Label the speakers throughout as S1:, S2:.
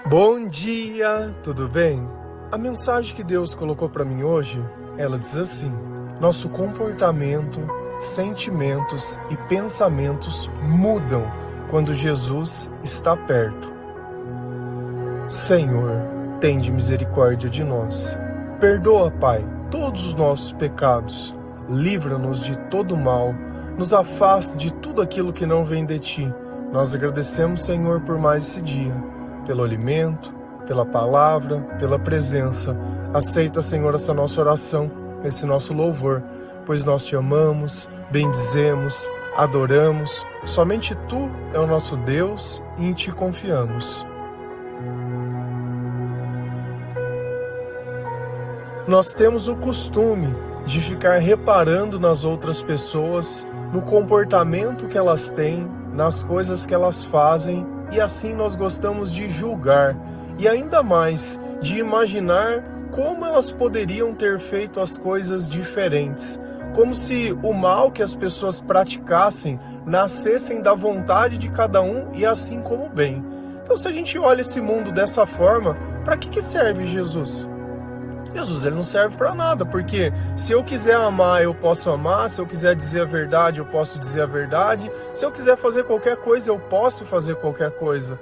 S1: Bom dia, tudo bem? A mensagem que Deus colocou para mim hoje, ela diz assim: nosso comportamento, sentimentos e pensamentos mudam quando Jesus está perto. Senhor, tende misericórdia de nós. Perdoa, Pai, todos os nossos pecados. Livra-nos de todo mal. Nos afasta de tudo aquilo que não vem de Ti. Nós agradecemos, Senhor, por mais esse dia. Pelo alimento, pela palavra, pela presença. Aceita, Senhor, essa nossa oração, esse nosso louvor, pois nós Te amamos, bendizemos, adoramos. Somente Tu é o nosso Deus e em Ti confiamos. Nós temos o costume de ficar reparando nas outras pessoas, no comportamento que elas têm, nas coisas que elas fazem, e assim nós gostamos de julgar e ainda mais de imaginar como elas poderiam ter feito as coisas diferentes, como se o mal que as pessoas praticassem nascessem da vontade de cada um e assim como o bem. Então, se a gente olha esse mundo dessa forma, para que serve Jesus? Jesus, ele não serve para nada, porque se eu quiser amar, eu posso amar, se eu quiser dizer a verdade, eu posso dizer a verdade, se eu quiser fazer qualquer coisa, eu posso fazer qualquer coisa.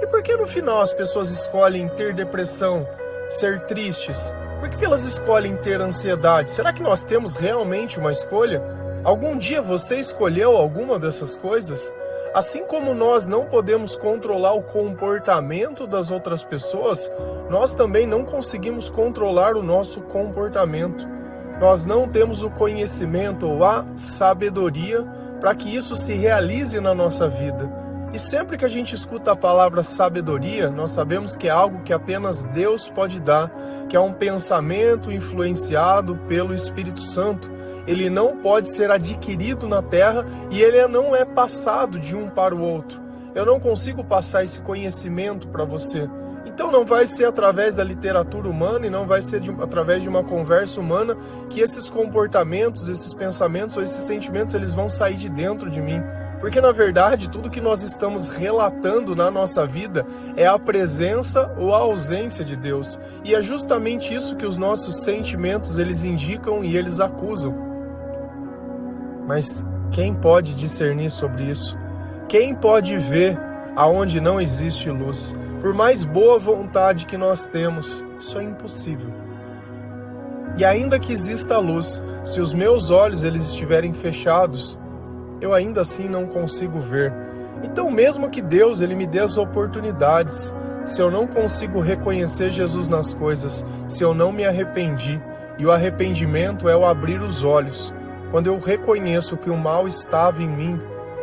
S1: E por que no final as pessoas escolhem ter depressão, ser tristes? Por que elas escolhem ter ansiedade? Será que nós temos realmente uma escolha? Algum dia você escolheu alguma dessas coisas? Assim como nós não podemos controlar o comportamento das outras pessoas, nós também não conseguimos controlar o nosso comportamento. Nós não temos o conhecimento ou a sabedoria para que isso se realize na nossa vida. E sempre que a gente escuta a palavra sabedoria, nós sabemos que é algo que apenas Deus pode dar, que é um pensamento influenciado pelo Espírito Santo. Ele não pode ser adquirido na terra e ele não é passado de um para o outro. Eu não consigo passar esse conhecimento para você. Então não vai ser através da literatura humana e não vai ser através de uma conversa humana que esses comportamentos, esses pensamentos ou esses sentimentos eles vão sair de dentro de mim. Porque na verdade tudo que nós estamos relatando na nossa vida é a presença ou a ausência de Deus. E é justamente isso que os nossos sentimentos eles indicam e eles acusam. Mas quem pode discernir sobre isso? Quem pode ver aonde não existe luz? Por mais boa vontade que nós temos, isso é impossível. E ainda que exista luz, se os meus olhos eles estiverem fechados, eu ainda assim não consigo ver. Então mesmo que Deus ele me dê as oportunidades, se eu não consigo reconhecer Jesus nas coisas, se eu não me arrependi, e o arrependimento é o abrir os olhos, quando eu reconheço que o mal estava em mim,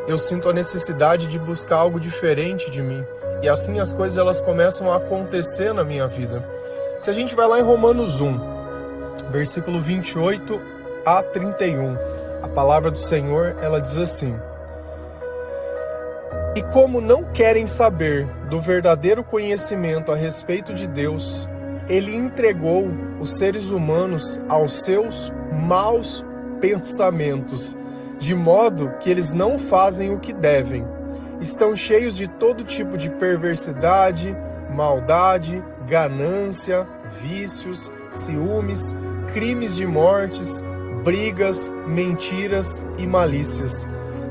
S1: eu sinto a necessidade de buscar algo diferente de mim. E assim as coisas elas começam a acontecer na minha vida. Se a gente vai lá em Romanos 1, versículo 28 a 31, a palavra do Senhor, ela diz assim: e como não querem saber do verdadeiro conhecimento a respeito de Deus, Ele entregou os seres humanos aos seus maus pensamentos, de modo que eles não fazem o que devem. Estão cheios de todo tipo de perversidade, maldade, ganância, vícios, ciúmes, crimes de mortes, brigas, mentiras e malícias.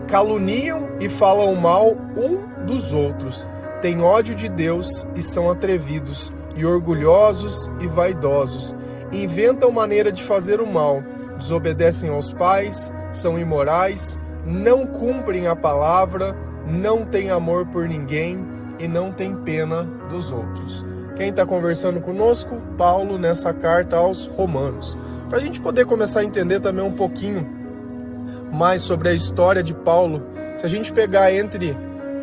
S1: Caluniam e falam mal um dos outros. Têm ódio de Deus e são atrevidos, e orgulhosos e vaidosos. Inventam maneira de fazer o mal. Desobedecem aos pais, são imorais, não cumprem a palavra, não têm amor por ninguém e não têm pena dos outros. Quem está conversando conosco? Paulo, nessa carta aos Romanos. Para a gente poder começar a entender também um pouquinho mais sobre a história de Paulo, se a gente pegar entre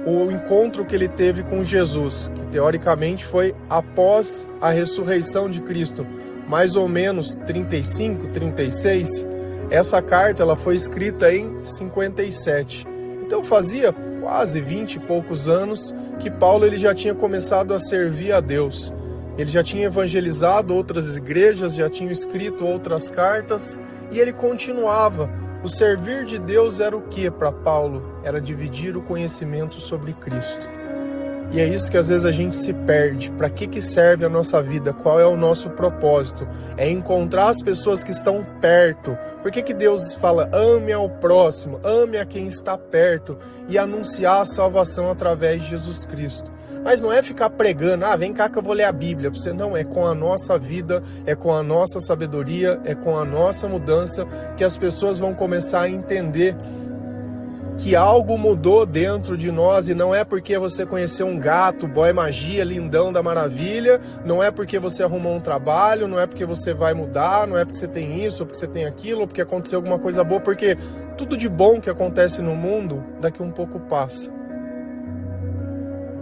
S1: o encontro que ele teve com Jesus, que teoricamente foi após a ressurreição de Cristo, mais ou menos 35, 36, essa carta ela foi escrita em 57. Então fazia quase 20 e poucos anos que Paulo ele já tinha começado a servir a Deus. Ele já tinha evangelizado outras igrejas, já tinha escrito outras cartas e ele continuava. O servir de Deus era o que para Paulo? Era dividir o conhecimento sobre Cristo. E é isso que às vezes a gente se perde. Para que serve a nossa vida? Qual é o nosso propósito? É encontrar as pessoas que estão perto. Por que Deus fala, ame ao próximo, ame a quem está perto e anunciar a salvação através de Jesus Cristo? Mas não é ficar pregando, vem cá que eu vou ler a Bíblia. Você não, é com a nossa vida, é com a nossa sabedoria, é com a nossa mudança que as pessoas vão começar a entender que algo mudou dentro de nós, e não é porque você conheceu um gato, boy magia, lindão da maravilha, não é porque você arrumou um trabalho, não é porque você vai mudar, não é porque você tem isso, ou porque você tem aquilo, ou porque aconteceu alguma coisa boa, porque tudo de bom que acontece no mundo, daqui um pouco passa.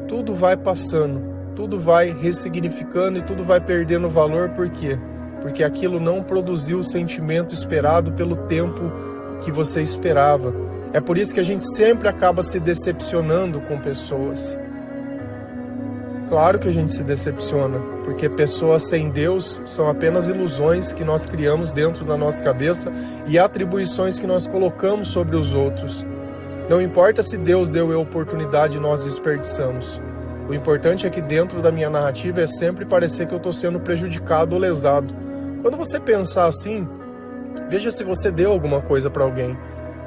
S1: Tudo vai passando, tudo vai ressignificando e tudo vai perdendo valor, por quê? Porque aquilo não produziu o sentimento esperado pelo tempo que você esperava. É por isso que a gente sempre acaba se decepcionando com pessoas. Claro que a gente se decepciona, porque pessoas sem Deus são apenas ilusões que nós criamos dentro da nossa cabeça e atribuições que nós colocamos sobre os outros. Não importa se Deus deu a oportunidade e nós desperdiçamos. O importante é que dentro da minha narrativa é sempre parecer que eu estou sendo prejudicado ou lesado. Quando você pensar assim, veja se você deu alguma coisa para alguém.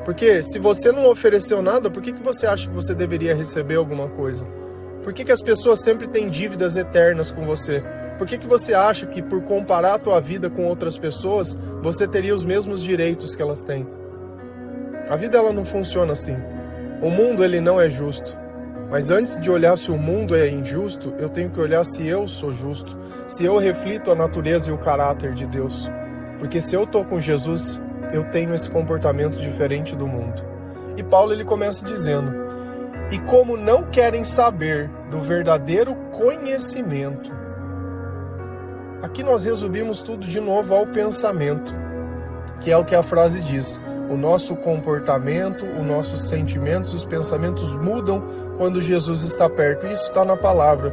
S1: Porque se você não ofereceu nada, por que você acha que você deveria receber alguma coisa? Por que as pessoas sempre têm dívidas eternas com você? Por que você acha que por comparar a tua vida com outras pessoas, você teria os mesmos direitos que elas têm? A vida ela não funciona assim. O mundo ele não é justo. Mas antes de olhar se o mundo é injusto, eu tenho que olhar se eu sou justo, se eu reflito a natureza e o caráter de Deus. Porque se eu estou com Jesus, eu tenho esse comportamento diferente do mundo. E Paulo ele começa dizendo, e como não querem saber do verdadeiro conhecimento. Aqui nós resumimos tudo de novo ao pensamento, que é o que a frase diz. O nosso comportamento, os nossos sentimentos, os pensamentos mudam quando Jesus está perto. Isso está na palavra.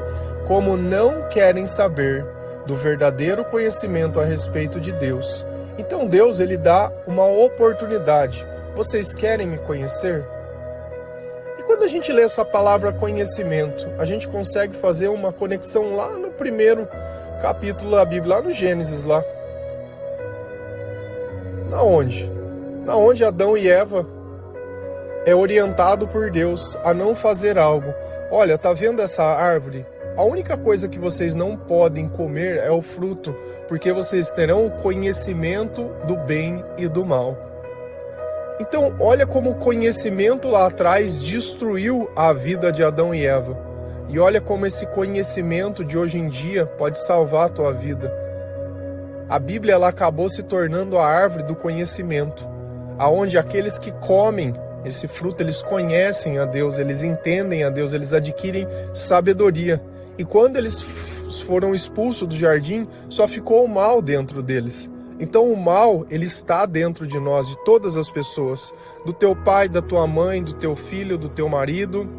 S1: Como não querem saber do verdadeiro conhecimento a respeito de Deus. Então Deus ele dá uma oportunidade. Vocês querem me conhecer? E quando a gente lê essa palavra conhecimento, a gente consegue fazer uma conexão lá no primeiro capítulo da Bíblia, lá no Gênesis, lá. Na onde Adão e Eva é orientado por Deus a não fazer algo. Olha, tá vendo essa árvore? A única coisa que vocês não podem comer é o fruto, porque vocês terão o conhecimento do bem e do mal. Então, olha como o conhecimento lá atrás destruiu a vida de Adão e Eva. E olha como esse conhecimento de hoje em dia pode salvar a tua vida. A Bíblia ela acabou se tornando a árvore do conhecimento, aonde aqueles que comem esse fruto, eles conhecem a Deus, eles entendem a Deus, eles adquirem sabedoria. E quando eles foram expulsos do jardim, só ficou o mal dentro deles. Então o mal, ele está dentro de nós, de todas as pessoas. Do teu pai, da tua mãe, do teu filho, do teu marido,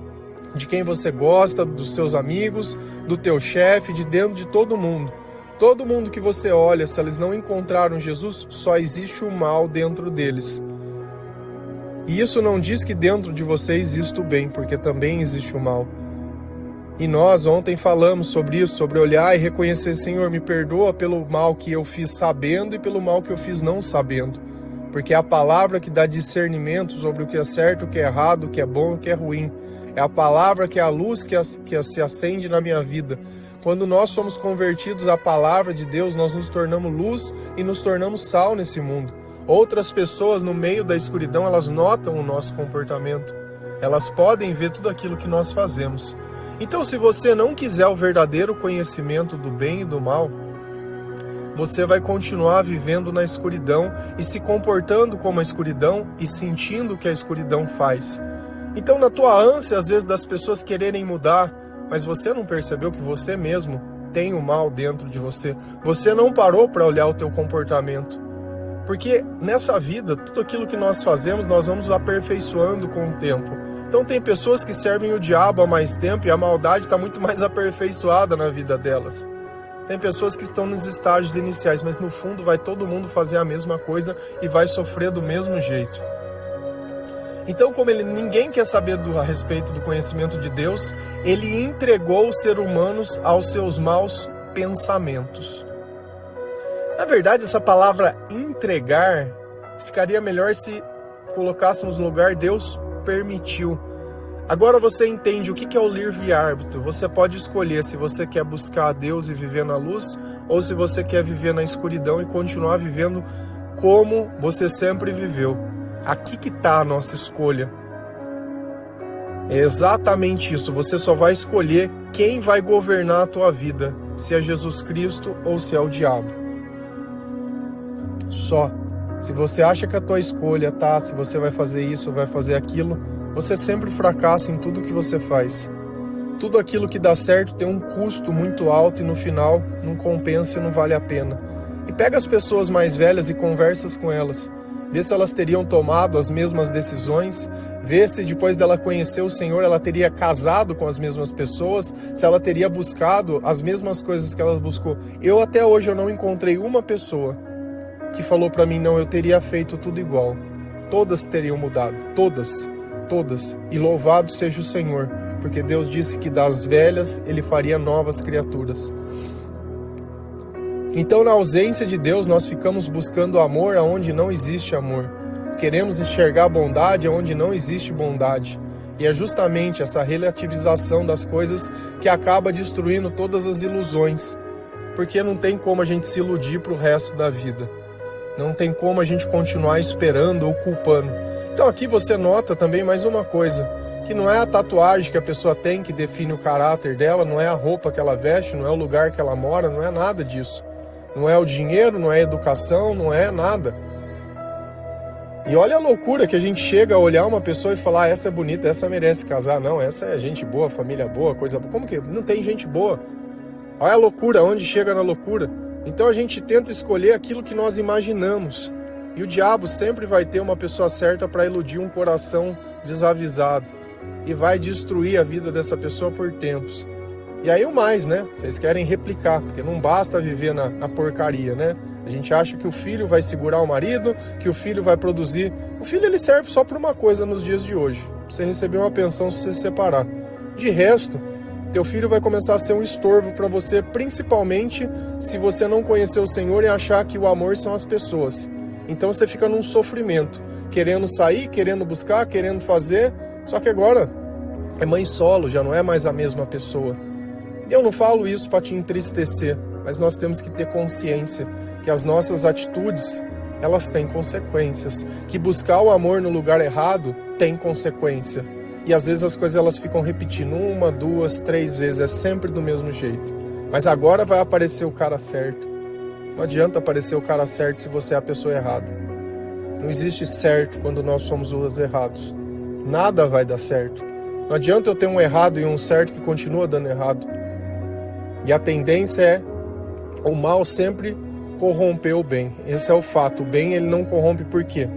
S1: de quem você gosta, dos seus amigos, do teu chefe, de dentro de todo mundo. Todo mundo que você olha, se eles não encontraram Jesus, só existe o mal dentro deles. E isso não diz que dentro de você existe o bem, porque também existe o mal. E nós ontem falamos sobre isso, sobre olhar e reconhecer, Senhor, me perdoa pelo mal que eu fiz sabendo e pelo mal que eu fiz não sabendo. Porque é a palavra que dá discernimento sobre o que é certo, o que é errado, o que é bom e o que é ruim. É a palavra que é a luz que se acende na minha vida. Quando nós somos convertidos à palavra de Deus, nós nos tornamos luz e nos tornamos sal nesse mundo. Outras pessoas no meio da escuridão, elas notam o nosso comportamento. Elas podem ver tudo aquilo que nós fazemos. Então, se você não quiser o verdadeiro conhecimento do bem e do mal, você vai continuar vivendo na escuridão e se comportando como a escuridão e sentindo o que a escuridão faz. Então, na tua ânsia, às vezes, das pessoas quererem mudar, mas você não percebeu que você mesmo tem o mal dentro de você. Você não parou para olhar o teu comportamento. Porque nessa vida, tudo aquilo que nós fazemos, nós vamos aperfeiçoando com o tempo. Então tem pessoas que servem o diabo há mais tempo e a maldade está muito mais aperfeiçoada na vida delas. Tem pessoas que estão nos estágios iniciais, mas no fundo vai todo mundo fazer a mesma coisa e vai sofrer do mesmo jeito. Então, como ninguém quer saber a respeito do conhecimento de Deus, ele entregou os seres humanos aos seus maus pensamentos. Na verdade, essa palavra entregar ficaria melhor se colocássemos no lugar Deus permitiu. Agora você entende o que é o livre-árbitro. Você pode escolher se você quer buscar a Deus e viver na luz, ou se você quer viver na escuridão e continuar vivendo como você sempre viveu. Aqui que está a nossa escolha. É exatamente isso. Você só vai escolher quem vai governar a tua vida, se é Jesus Cristo ou se é o diabo. Só. Se você acha que a tua escolha tá, se você vai fazer isso ou vai fazer aquilo, você sempre fracassa em tudo que você faz. Tudo aquilo que dá certo tem um custo muito alto e no final não compensa e não vale a pena. E pega as pessoas mais velhas e conversas com elas. Vê se elas teriam tomado as mesmas decisões, vê se depois dela conhecer o Senhor ela teria casado com as mesmas pessoas, se ela teria buscado as mesmas coisas que ela buscou. Eu até hoje eu não encontrei uma pessoa que falou para mim, não, eu teria feito tudo igual. Todas teriam mudado, todas. E louvado seja o Senhor, porque Deus disse que das velhas Ele faria novas criaturas. Então, na ausência de Deus, nós ficamos buscando amor aonde não existe amor. Queremos enxergar bondade aonde não existe bondade. E é justamente essa relativização das coisas que acaba destruindo todas as ilusões. Porque não tem como a gente se iludir para o resto da vida. Não tem como a gente continuar esperando ou culpando. Então aqui você nota também mais uma coisa, que não é a tatuagem que a pessoa tem que define o caráter dela, não é a roupa que ela veste, não é o lugar que ela mora, não é nada disso. Não é o dinheiro, não é a educação, não é nada. E olha a loucura que a gente chega a olhar uma pessoa e falar, essa é bonita, essa merece casar. Não, essa é gente boa, família boa, coisa boa. Como que não tem gente boa? Olha a loucura, onde chega na loucura. Então a gente tenta escolher aquilo que nós imaginamos. E o diabo sempre vai ter uma pessoa certa para iludir um coração desavisado. E vai destruir a vida dessa pessoa por tempos. E aí o mais, né? Vocês querem replicar, porque não basta viver na porcaria, né? A gente acha que o filho vai segurar o marido, que o filho vai produzir. O filho ele serve só para uma coisa nos dias de hoje. Você receber uma pensão se você se separar. De resto, teu filho vai começar a ser um estorvo para você, principalmente se você não conhecer o Senhor e achar que o amor são as pessoas. Então você fica num sofrimento, querendo sair, querendo buscar, querendo fazer, só que agora é mãe solo, já não é mais a mesma pessoa. Eu não falo isso para te entristecer, mas nós temos que ter consciência que as nossas atitudes, elas têm consequências, que buscar o amor no lugar errado tem consequência. E às vezes as coisas elas ficam repetindo 1, 2, 3 vezes, é sempre do mesmo jeito. Mas agora vai aparecer o cara certo. Não adianta aparecer o cara certo se você é a pessoa errada. Não existe certo quando nós somos os errados. Nada vai dar certo. Não adianta eu ter um errado e um certo que continua dando errado. E a tendência é o mal sempre corromper o bem. Esse é o fato. O bem ele não corrompe por quê?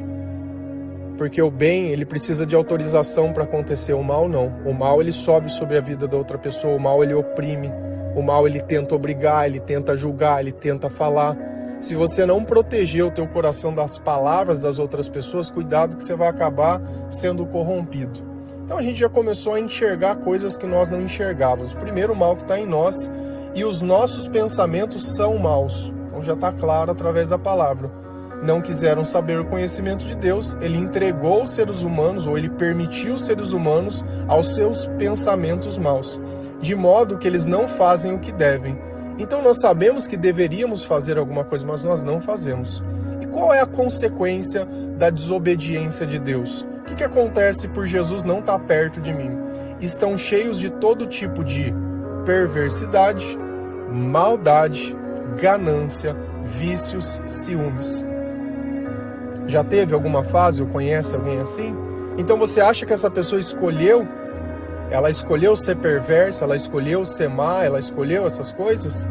S1: Porque o bem, ele precisa de autorização para acontecer, o mal não. O mal, ele sobe sobre a vida da outra pessoa, o mal, ele oprime, o mal, ele tenta obrigar, ele tenta julgar, ele tenta falar. Se você não proteger o teu coração das palavras das outras pessoas, cuidado que você vai acabar sendo corrompido. Então a gente já começou a enxergar coisas que nós não enxergávamos. Primeiro, o mal que está em nós, e os nossos pensamentos são maus. Então já está claro através da palavra. Não quiseram saber o conhecimento de Deus, ele entregou os seres humanos, ou ele permitiu os seres humanos aos seus pensamentos maus, de modo que eles não fazem o que devem. Então nós sabemos que deveríamos fazer alguma coisa, mas nós não fazemos. E qual é a consequência da desobediência de Deus? O que acontece por Jesus não estar perto de mim? Estão cheios de todo tipo de perversidade, maldade, ganância, vícios, ciúmes. Já teve alguma fase ou conhece alguém assim? Então você acha que essa pessoa escolheu? Ela escolheu ser perversa, ela escolheu ser má, ela escolheu essas coisas?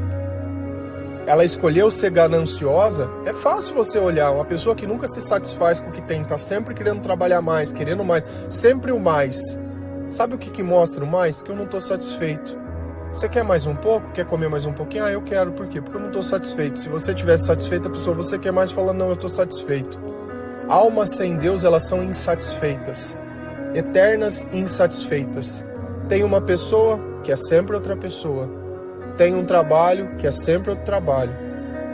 S1: Ela escolheu ser gananciosa? É fácil você olhar, uma pessoa que nunca se satisfaz com o que tem, está sempre querendo trabalhar mais, querendo mais, sempre o mais. Sabe o que mostra o mais? Que eu não estou satisfeito. Você quer mais um pouco? Quer comer mais um pouquinho? Eu quero. Por quê? Porque eu não estou satisfeito. Se você tivesse satisfeito, a pessoa, você quer mais, fala, não, eu estou satisfeito. Almas sem Deus, elas são insatisfeitas. eternas e insatisfeitas. Tem uma pessoa que é sempre outra pessoa. Tem um trabalho que é sempre outro trabalho.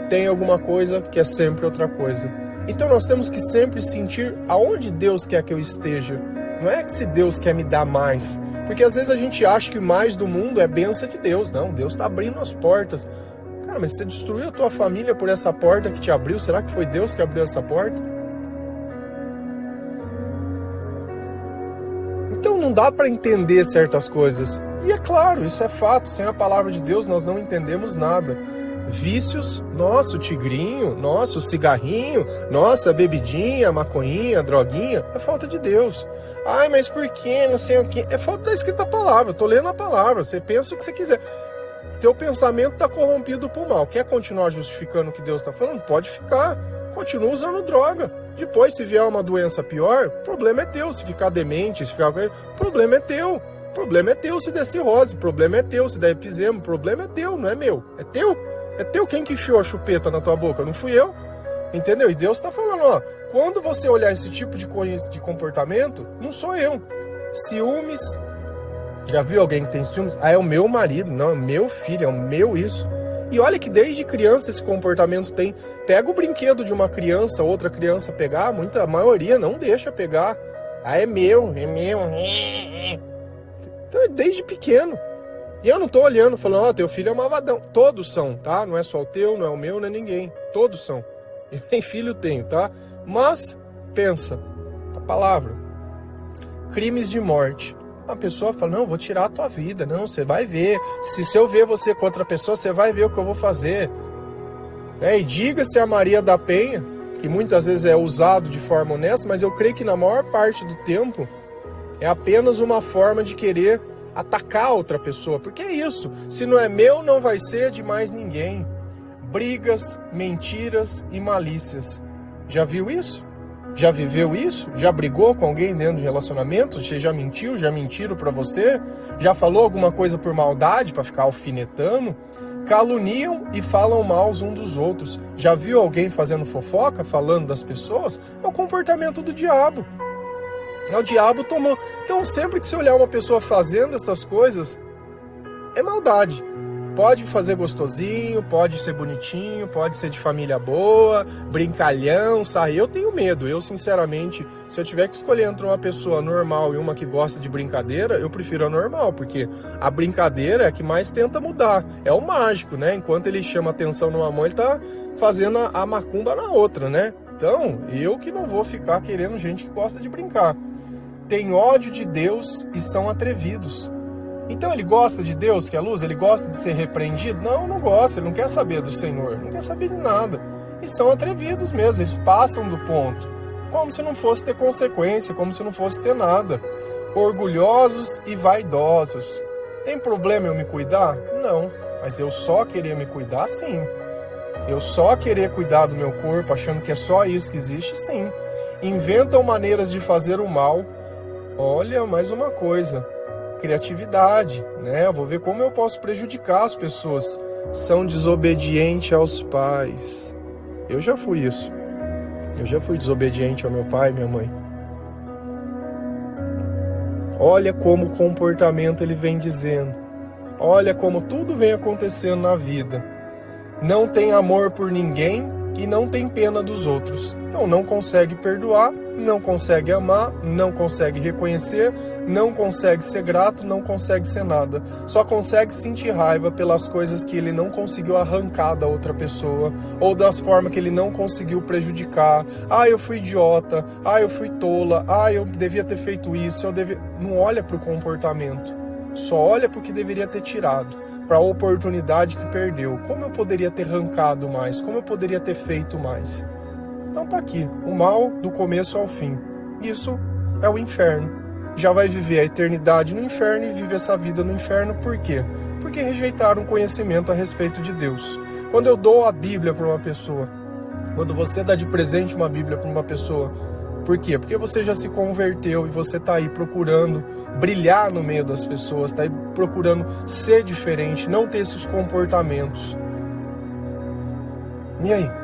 S1: Tem alguma coisa que é sempre outra coisa. Então nós temos que sempre sentir aonde Deus quer que eu esteja. Não é que se Deus quer me dar mais. Porque às vezes a gente acha que mais do mundo é bênção de Deus. Não, Deus está abrindo as portas. Cara, mas você destruiu a tua família por essa porta que te abriu? Será que foi Deus que abriu essa porta? Então não dá para entender certas coisas. E é claro, isso é fato. Sem a palavra de Deus nós não entendemos nada. Vícios, nossa, o tigrinho, nossa, o cigarrinho, nossa, a bebidinha, a maconhinha, a droguinha, é falta de Deus. Ai, mas por quê? Não sei o quê. É falta da escrita palavra, eu tô lendo a palavra, você pensa o que você quiser. Teu pensamento está corrompido por mal. Quer continuar justificando o que Deus está falando? Pode ficar. Continua usando droga. Depois, se vier uma doença pior, o problema é teu. Se ficar demente, se ficar... o problema é teu. O problema é teu se der cirrose. O problema é teu se der efizema. O problema é teu, não é meu. É teu. É teu. Quem que enfiou a chupeta na tua boca? Não fui eu. Entendeu? E Deus está falando, ó. Quando você olhar esse tipo de comportamento, não sou eu. Ciúmes... Já viu alguém que tem ciúmes? Ah, é o meu marido, não, é o meu filho, é o meu isso. E olha que desde criança esse comportamento tem. Pega o brinquedo de uma criança, outra criança pegar, a maioria não deixa pegar. Ah, é meu, é meu. Então é desde pequeno. E eu não tô olhando, falando, ó, teu filho é malvadão. Todos são, tá? Não é só o teu, não é o meu, não é ninguém. Todos são. Eu nem filho tenho, tá? Mas, pensa, a palavra. Crimes de morte. A pessoa fala, não, vou tirar a tua vida. Não, você vai ver. Se eu ver você com outra pessoa, você vai ver o que eu vou fazer. E diga-se a Maria da Penha, que muitas vezes é usado de forma honesta, mas eu creio que na maior parte do tempo é apenas uma forma de querer atacar outra pessoa. Porque é isso. Se não é meu, não vai ser de mais ninguém. Brigas, mentiras e malícias. Já viu isso? Já viveu isso? Já brigou com alguém dentro de relacionamento? Você já mentiu? Já mentiram pra você? Já falou alguma coisa por maldade pra ficar alfinetando? Caluniam e falam mal uns dos outros. Já viu alguém fazendo fofoca, falando das pessoas? É o comportamento do diabo. O diabo tomou. Então sempre que você olhar uma pessoa fazendo essas coisas, é maldade. Pode fazer gostosinho, pode ser bonitinho, pode ser de família boa, brincalhão, sair. Eu tenho medo. Eu, sinceramente, se eu tiver que escolher entre uma pessoa normal e uma que gosta de brincadeira, eu prefiro a normal, porque a brincadeira é a que mais tenta mudar. É o mágico, né? Enquanto ele chama atenção numa mão, ele tá fazendo a macumba na outra, né? Então, eu que não vou ficar querendo gente que gosta de brincar. Tem ódio de Deus e são atrevidos. Então ele gosta de Deus, que é a luz? Ele gosta de ser repreendido? Não, não gosta, ele não quer saber do Senhor, não quer saber de nada. E são atrevidos mesmo, eles passam do ponto, como se não fosse ter consequência, como se não fosse ter nada. Orgulhosos e vaidosos. Tem problema eu me cuidar? Não, mas eu só querer me cuidar, sim. Eu só querer cuidar do meu corpo, achando que é só isso que existe, sim. Inventam maneiras de fazer o mal. Olha, mais uma coisa. Criatividade, né? Eu vou ver como eu posso prejudicar as pessoas. São desobedientes aos pais. Eu já fui isso. Eu já fui desobediente ao meu pai e minha mãe. Olha como o comportamento ele vem dizendo. Olha como tudo vem acontecendo na vida. Não tem amor por ninguém e não tem pena dos outros. Então não consegue perdoar, não consegue amar, não consegue reconhecer, não consegue ser grato, não consegue ser nada. Só consegue sentir raiva pelas coisas que ele não conseguiu arrancar da outra pessoa, ou das formas que ele não conseguiu prejudicar. Ah, eu fui idiota, ah, eu fui tola, ah, eu devia ter feito isso, eu devia... Não olha para o comportamento, só olha para o que deveria ter tirado, para a oportunidade que perdeu. Como eu poderia ter arrancado mais? Como eu poderia ter feito mais? Então tá aqui, o mal do começo ao fim. Isso é o inferno. Já vai viver a eternidade no inferno e vive essa vida no inferno. Por quê? Porque rejeitaram conhecimento a respeito de Deus. Quando eu dou a Bíblia para uma pessoa, quando você dá de presente uma Bíblia para uma pessoa, por quê? Porque você já se converteu e você está aí procurando brilhar no meio das pessoas, está aí procurando ser diferente, não ter esses comportamentos. E aí?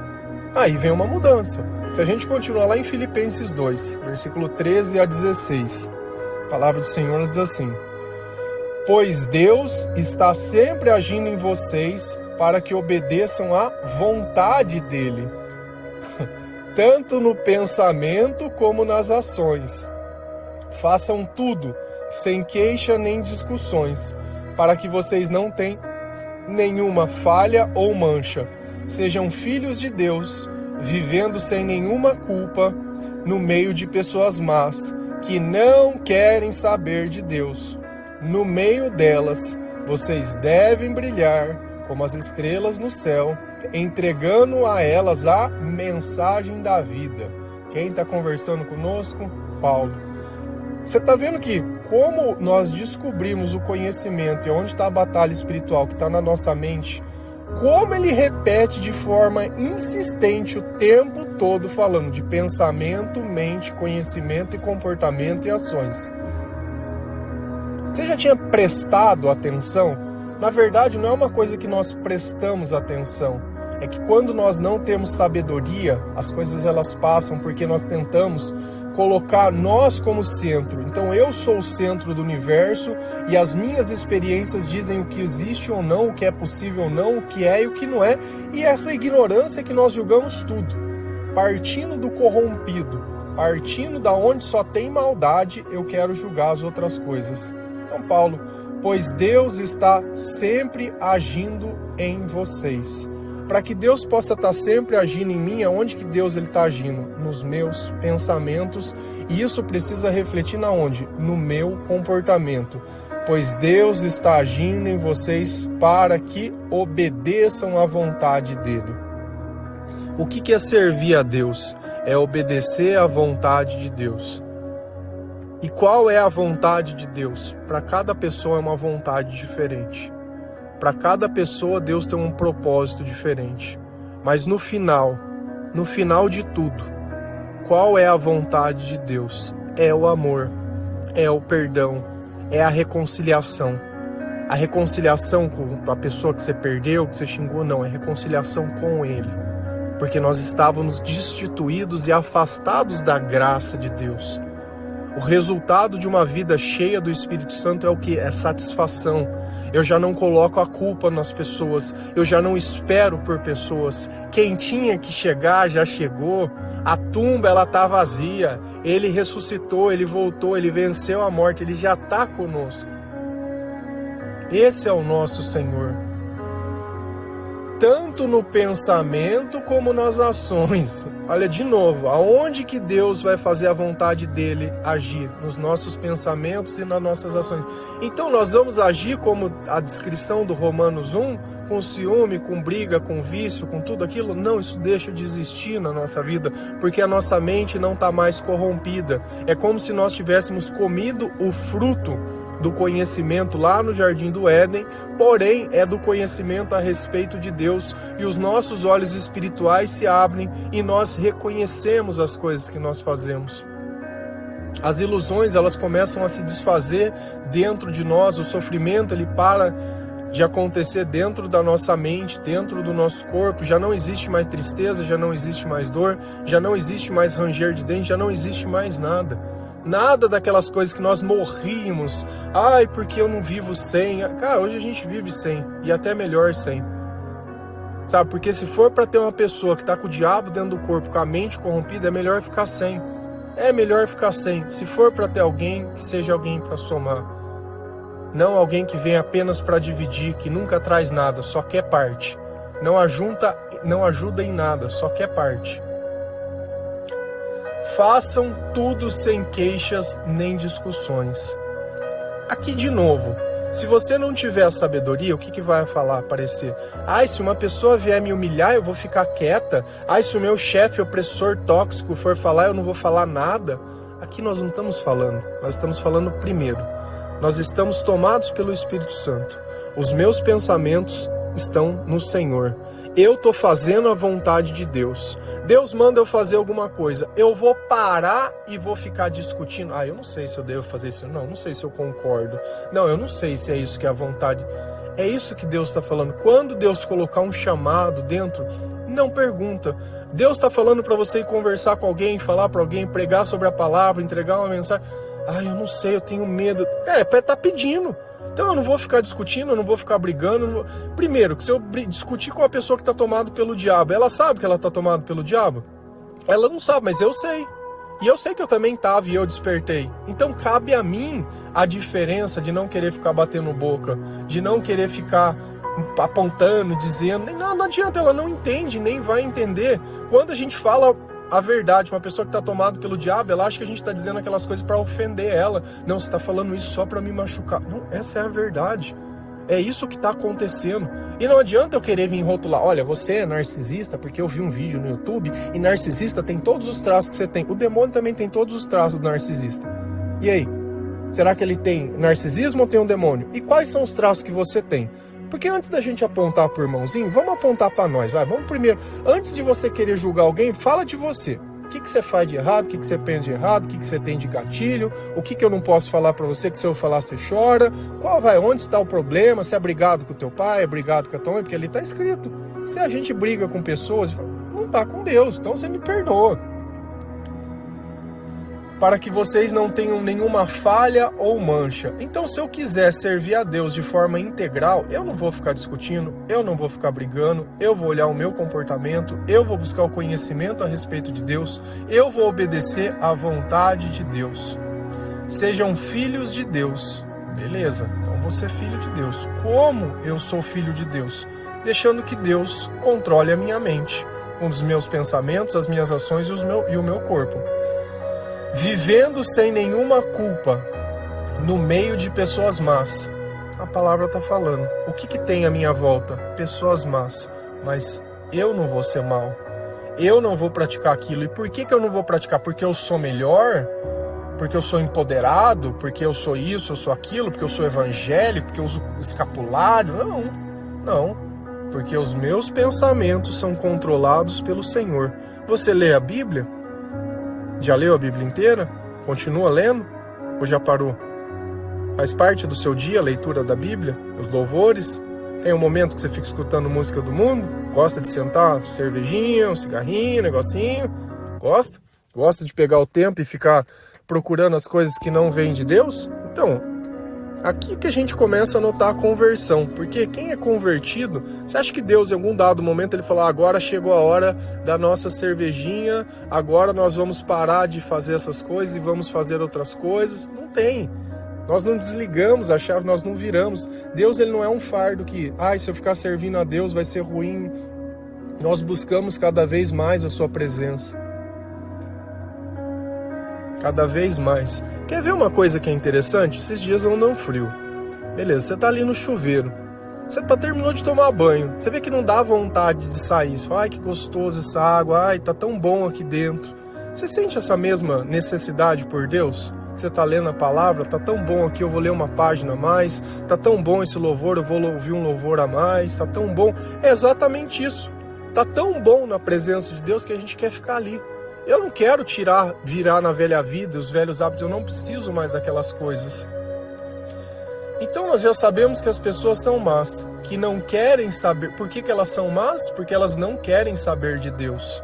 S1: Aí vem uma mudança. Se a gente continuar lá em Filipenses 2, versículo 13 a 16. A palavra do Senhor diz assim: pois Deus está sempre agindo em vocês para que obedeçam à vontade dele, tanto no pensamento como nas ações. Façam tudo sem queixa nem discussões, para que vocês não tenham nenhuma falha ou mancha. Sejam filhos de Deus, vivendo sem nenhuma culpa no meio de pessoas más, que não querem saber de Deus. No meio delas, vocês devem brilhar como as estrelas no céu, entregando a elas a mensagem da vida. Quem está conversando conosco? Paulo. Você está vendo que como nós descobrimos o conhecimento e onde está a batalha espiritual que está na nossa mente, como ele repete de forma insistente o tempo todo falando de pensamento, mente, conhecimento e comportamento e ações. Você já tinha prestado atenção? Na verdade, não é uma coisa que nós prestamos atenção. É que quando nós não temos sabedoria, as coisas elas passam porque nós tentamos colocar nós como centro. Então eu sou o centro do universo e as minhas experiências dizem o que existe ou não, o que é possível ou não, o que é e o que não é. E essa ignorância é que nós julgamos tudo. Partindo do corrompido, partindo da onde só tem maldade, eu quero julgar as outras coisas. Então Paulo, pois Deus está sempre agindo em vocês. Para que Deus possa estar sempre agindo em mim, aonde que Deus está agindo? Nos meus pensamentos, e isso precisa refletir na onde? No meu comportamento. Pois Deus está agindo em vocês para que obedeçam à vontade dele. O que é servir a Deus? É obedecer à vontade de Deus. E qual é a vontade de Deus? Para cada pessoa é uma vontade diferente. Para cada pessoa, Deus tem um propósito diferente. Mas no final de tudo, qual é a vontade de Deus? É o amor, é o perdão, é a reconciliação. A reconciliação com a pessoa que você perdeu, que você xingou, não, é reconciliação com Ele. Porque nós estávamos destituídos e afastados da graça de Deus. O resultado de uma vida cheia do Espírito Santo é o que? É satisfação. Eu já não coloco a culpa nas pessoas, eu já não espero por pessoas. Quem tinha que chegar já chegou, a tumba ela está vazia, Ele ressuscitou, Ele voltou, Ele venceu a morte, Ele já está conosco. Esse é o nosso Senhor. Tanto no pensamento como nas ações. Olha de novo, aonde que Deus vai fazer a vontade dele agir? Nos nossos pensamentos e nas nossas ações. Então nós vamos agir como a descrição do Romanos 1, com ciúme, com briga, com vício, com tudo aquilo? Não, isso deixa de existir na nossa vida, porque a nossa mente não está mais corrompida. É como se nós tivéssemos comido o fruto do conhecimento lá no Jardim do Éden, porém é do conhecimento a respeito de Deus, e os nossos olhos espirituais se abrem e nós reconhecemos as coisas que nós fazemos. As ilusões elas começam a se desfazer dentro de nós, o sofrimento ele para de acontecer dentro da nossa mente, dentro do nosso corpo, já não existe mais tristeza, já não existe mais dor, já não existe mais ranger de dente, já não existe mais nada. Nada daquelas coisas que nós morríamos. Ai, porque eu não vivo sem. Cara, hoje a gente vive sem. E até melhor sem. Sabe, porque se for para ter uma pessoa que está com o diabo dentro do corpo, com a mente corrompida, é melhor ficar sem. É melhor ficar sem. Se for para ter alguém, que seja alguém para somar. Não alguém que vem apenas para dividir, que nunca traz nada, só quer parte. Não ajuda em nada, só quer parte. Façam tudo sem queixas nem discussões. Aqui de novo, se você não tiver a sabedoria, o que vai aparecer? Ai, se uma pessoa vier me humilhar, eu vou ficar quieta. Ai, se o meu chefe opressor tóxico for falar, eu não vou falar nada. Aqui nós não estamos falando, nós estamos falando primeiro. Nós estamos tomados pelo Espírito Santo. Os meus pensamentos estão no Senhor. Eu estou fazendo a vontade de Deus. Deus manda eu fazer alguma coisa. Eu vou parar e vou ficar discutindo. Ah, eu não sei se eu devo fazer isso. Não sei se eu concordo. Não, eu não sei se é isso que é a vontade. É isso que Deus está falando. Quando Deus colocar um chamado dentro, não pergunta. Deus está falando para você ir conversar com alguém, falar para alguém, pregar sobre a palavra, entregar uma mensagem. Eu não sei, eu tenho medo. Tá pedindo. Então eu não vou ficar discutindo, eu não vou ficar brigando. Primeiro, que se eu discutir com uma pessoa que está tomada pelo diabo, ela sabe que ela está tomada pelo diabo? Ela não sabe, mas eu sei. E eu sei que eu também estava e eu despertei. Então cabe a mim a diferença de não querer ficar batendo boca, de não querer ficar apontando, dizendo. Não adianta, ela não entende, nem vai entender. Quando a gente fala a verdade, uma pessoa que está tomada pelo diabo, ela acha que a gente está dizendo aquelas coisas para ofender ela. Não, você está falando isso só para me machucar. Não, essa é a verdade. É isso que está acontecendo. E não adianta eu querer vir rotular, olha, você é narcisista, porque eu vi um vídeo no YouTube e narcisista tem todos os traços que você tem. O demônio também tem todos os traços do narcisista. E aí? Será que ele tem narcisismo ou tem um demônio? E quais são os traços que você tem? Porque antes da gente apontar pro irmãozinho, vamos apontar para nós, vai. Vamos primeiro, antes de você querer julgar alguém, fala de você. O que você faz de errado, o que você pensa de errado, o que você tem de gatilho, o que eu não posso falar para você, que se eu falar você chora, onde está o problema, se é brigado com o teu pai, é brigado com a tua mãe, porque ali está escrito. Se a gente briga com pessoas, não está com Deus, então você me perdoa. Para que vocês não tenham nenhuma falha ou mancha. Então, se eu quiser servir a Deus de forma integral, eu não vou ficar discutindo, eu não vou ficar brigando, eu vou olhar o meu comportamento, eu vou buscar o conhecimento a respeito de Deus, eu vou obedecer à vontade de Deus. Sejam filhos de Deus. Beleza, então vou ser filho de Deus. Como eu sou filho de Deus? Deixando que Deus controle a minha mente, com os meus pensamentos, as minhas ações e o meu corpo. Vivendo sem nenhuma culpa no meio de pessoas más. A palavra está falando. O que tem à minha volta? Pessoas más. Mas eu não vou ser mal. Eu não vou praticar aquilo. E por que eu não vou praticar? Porque eu sou melhor? Porque eu sou empoderado? Porque eu sou isso, eu sou aquilo? Porque eu sou evangélico? Porque eu uso escapulário? Não. Porque os meus pensamentos são controlados pelo Senhor. Você lê a Bíblia? Já leu a Bíblia inteira? Continua lendo? Ou já parou? Faz parte do seu dia a leitura da Bíblia? Os louvores? Tem um momento que você fica escutando música do mundo? Gosta de sentar, cervejinha, um cigarrinho, um negocinho? Gosta? Gosta de pegar o tempo e ficar procurando as coisas que não vêm de Deus? Então, aqui que a gente começa a notar a conversão, porque quem é convertido, você acha que Deus em algum dado momento ele falou, agora chegou a hora da nossa cervejinha, agora nós vamos parar de fazer essas coisas e vamos fazer outras coisas? Não tem. Nós não desligamos a chave, nós não viramos. Deus ele não é um fardo que, se eu ficar servindo a Deus vai ser ruim. Nós buscamos cada vez mais a sua presença. Cada vez mais. Quer ver uma coisa que é interessante? Esses dias andam frio. Beleza, você tá ali no chuveiro. Você terminou de tomar banho. Você vê que não dá vontade de sair. Você fala, que gostoso essa água. Tá tão bom aqui dentro. Você sente essa mesma necessidade por Deus? Você tá lendo a palavra, tá tão bom aqui, eu vou ler uma página a mais. Tá tão bom esse louvor, eu vou ouvir um louvor a mais. Tá tão bom. É exatamente isso. Tá tão bom na presença de Deus que a gente quer ficar ali. Eu não quero virar na velha vida, os velhos hábitos, eu não preciso mais daquelas coisas. Então nós já sabemos que as pessoas são más, que não querem saber. Por que elas são más? Porque elas não querem saber de Deus.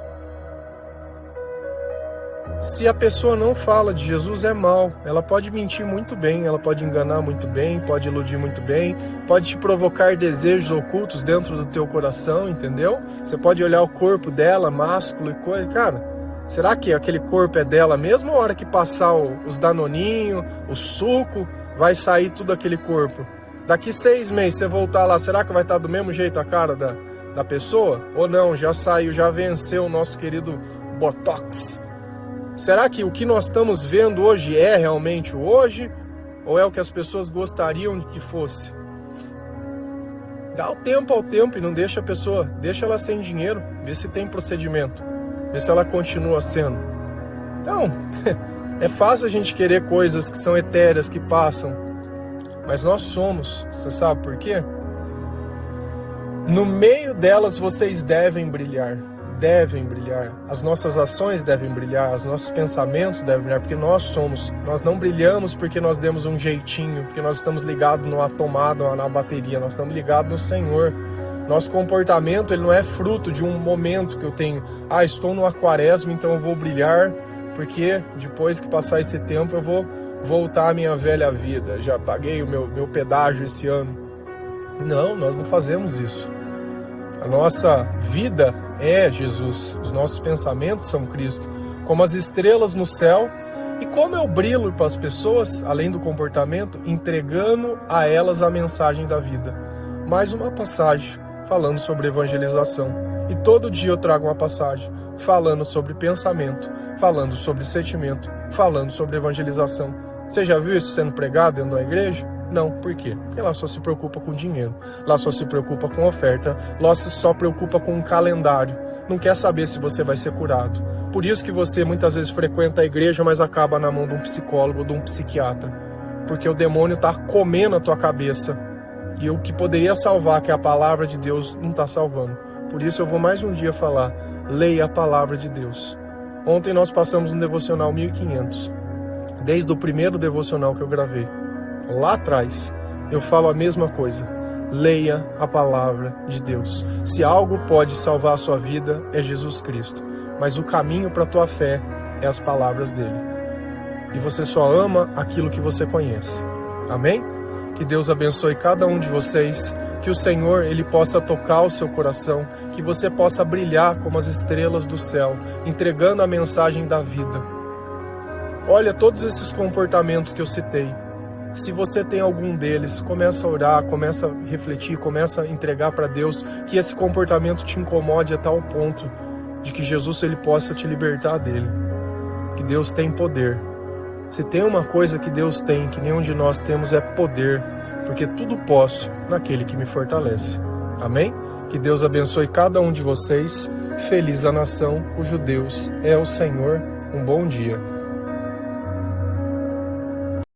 S1: Se a pessoa não fala de Jesus, é mal. Ela pode mentir muito bem, ela pode enganar muito bem, pode iludir muito bem, pode te provocar desejos ocultos dentro do teu coração, entendeu? Você pode olhar o corpo dela, másculo e coisa. Cara, será que aquele corpo é dela mesmo? Ou a hora que passar os danoninhos, o suco, vai sair tudo aquele corpo? Daqui 6 meses, você voltar lá, será que vai estar do mesmo jeito a cara da pessoa? Ou não, já saiu, já venceu o nosso querido Botox? Será que o que nós estamos vendo hoje é realmente o hoje? Ou é o que as pessoas gostariam que fosse? Dá o tempo ao tempo e não deixa a pessoa, deixa ela sem dinheiro, vê se tem procedimento, vê se ela continua sendo. Então, é fácil a gente querer coisas que são etéreas, que passam, mas nós somos, você sabe por quê? No meio delas vocês devem brilhar. As nossas ações devem brilhar, os nossos pensamentos devem brilhar, porque nós não brilhamos porque nós demos um jeitinho, porque nós estamos ligados numa tomada, na bateria, nós estamos ligados no Senhor. Nosso comportamento ele não é fruto de um momento que eu tenho, estou no quaresma, então eu vou brilhar, porque depois que passar esse tempo eu vou voltar à minha velha vida, já paguei o meu pedágio esse ano. Não, nós não fazemos isso. A nossa vida é Jesus, os nossos pensamentos são Cristo, como as estrelas no céu. E como eu brilho para as pessoas, além do comportamento, entregando a elas a mensagem da vida. Mais uma passagem falando sobre evangelização. E todo dia eu trago uma passagem falando sobre pensamento, falando sobre sentimento, falando sobre evangelização. Você já viu isso sendo pregado dentro da igreja? Não, por quê? Porque lá só se preocupa com dinheiro, lá só se preocupa com oferta, lá só preocupa com um calendário. Não quer saber se você vai ser curado. Por isso que você muitas vezes frequenta a igreja, mas acaba na mão de um psicólogo, de um psiquiatra. Porque o demônio está comendo a tua cabeça. E o que poderia salvar, que é a palavra de Deus, não está salvando. Por isso eu vou mais um dia falar, leia a palavra de Deus. Ontem nós passamos no devocional 1500. Desde o primeiro devocional que eu gravei. Lá atrás, eu falo a mesma coisa. Leia a palavra de Deus. Se algo pode salvar a sua vida, é Jesus Cristo. Mas o caminho para a tua fé é as palavras dele. E você só ama aquilo que você conhece. Amém? Que Deus abençoe cada um de vocês. Que o Senhor, Ele possa tocar o seu coração. Que você possa brilhar como as estrelas do céu, entregando a mensagem da vida. Olha todos esses comportamentos que eu citei. Se você tem algum deles, começa a orar, começa a refletir, começa a entregar para Deus, que esse comportamento te incomode a tal ponto de que Jesus ele possa te libertar dele. Que Deus tem poder. Se tem uma coisa que Deus tem, que nenhum de nós temos, é poder, porque tudo posso naquele que me fortalece. Amém? Que Deus abençoe cada um de vocês. Feliz a nação cujo Deus é o Senhor. Um bom dia.